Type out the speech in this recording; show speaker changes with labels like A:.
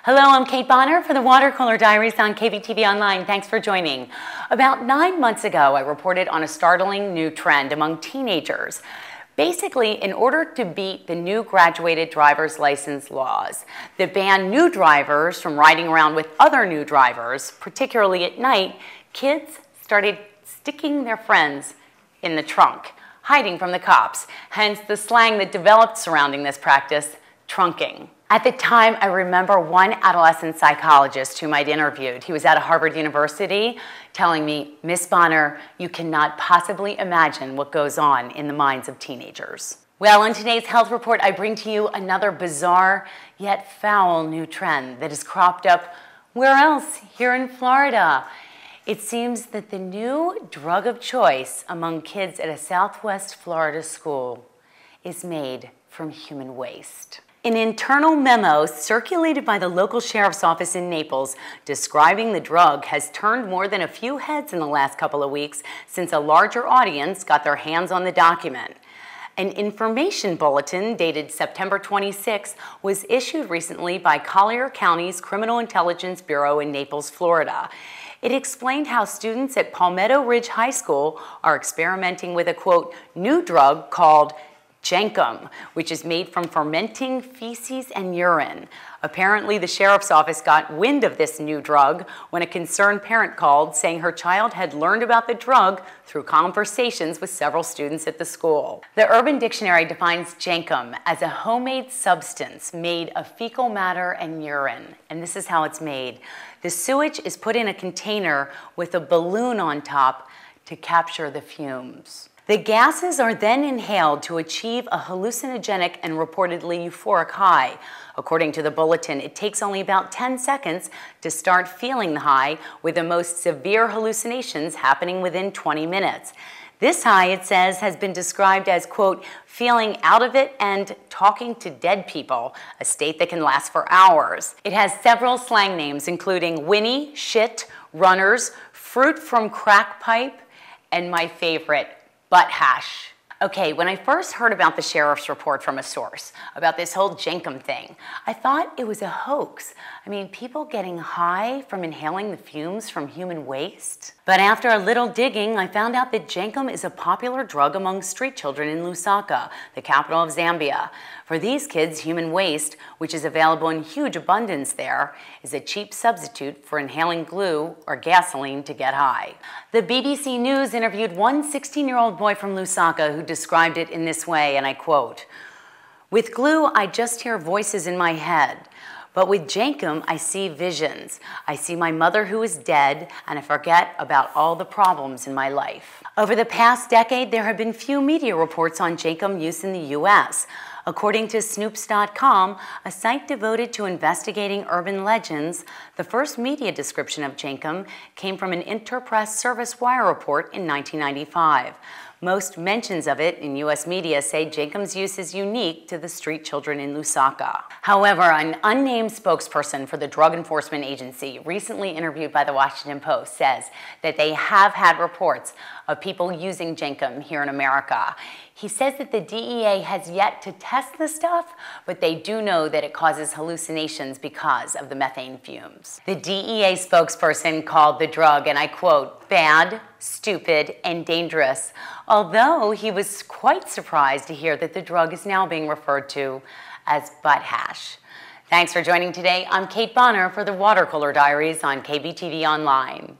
A: Hello, I'm Kate Bonner for the Water Cooler Diaries on KBTV Online. Thanks for joining. About 9 months ago, I reported on a startling new trend among teenagers. Basically, in order to beat the new graduated driver's license laws that ban new drivers from riding around with other new drivers, particularly at night, kids started sticking their friends in the trunk, hiding from the cops, hence the slang that developed surrounding this practice, trunking. At the time, I remember one adolescent psychologist whom I'd interviewed. He was at Harvard University telling me, "Miss Bonner, you cannot possibly imagine what goes on in the minds of teenagers." Well, in today's health report, I bring to you another bizarre yet foul new trend that has cropped up where else? Here in Florida. It seems that the new drug of choice among kids at a Southwest Florida school is made from human waste. An internal memo circulated by the local sheriff's office in Naples describing the drug has turned more than a few heads in the last couple of weeks since a larger audience got their hands on the document. An information bulletin dated September 26 was issued recently by Collier County's Criminal Intelligence Bureau in Naples, Florida. It explained how students at Palmetto Ridge High School are experimenting with a, quote, new drug called Jenkem, which is made from fermenting feces and urine. Apparently, the sheriff's office got wind of this new drug when a concerned parent called saying her child had learned about the drug through conversations with several students at the school. The Urban Dictionary defines Jenkem as a homemade substance made of fecal matter and urine, and this is how it's made. The sewage is put in a container with a balloon on top to capture the fumes. The gases are then inhaled to achieve a hallucinogenic and reportedly euphoric high. According to the bulletin, it takes only about 10 seconds to start feeling the high, with the most severe hallucinations happening within 20 minutes. This high, it says, has been described as, quote, feeling out of it and talking to dead people, a state that can last for hours. It has several slang names, including Winnie, shit, runners, fruit from crack pipe, and my favorite, ButtHash. Okay, when I first heard about the sheriff's report from a source about this whole Jenkem thing, I thought it was a hoax. I mean, people getting high from inhaling the fumes from human waste? But after a little digging, I found out that Jenkem is a popular drug among street children in Lusaka, the capital of Zambia. For these kids, human waste, which is available in huge abundance there, is a cheap substitute for inhaling glue or gasoline to get high. The BBC News interviewed one 16-year-old boy from Lusaka who described it in this way, and I quote, "With glue, I just hear voices in my head. But with Jenkem, I see visions. I see my mother who is dead, and I forget about all the problems in my life." Over the past decade, there have been few media reports on Jenkem use in the U.S. According to Snoops.com, a site devoted to investigating urban legends, the first media description of Jenkem came from an Interpress Service Wire report in 1995. Most mentions of it in U.S. media say Jenkem's use is unique to the street children in Lusaka. However, an unnamed spokesperson for the Drug Enforcement Agency, recently interviewed by the Washington Post, says that they have had reports of people using Jenkem here in America. He says that the DEA has yet to test the stuff, but they do know that it causes hallucinations because of the methane fumes. The DEA spokesperson called the drug, and I quote, bad, stupid, and dangerous, although he was quite surprised to hear that the drug is now being referred to as ButtHash. Thanks for joining today. I'm Kate Bonner for the Water Cooler Diaries on KBTV Online.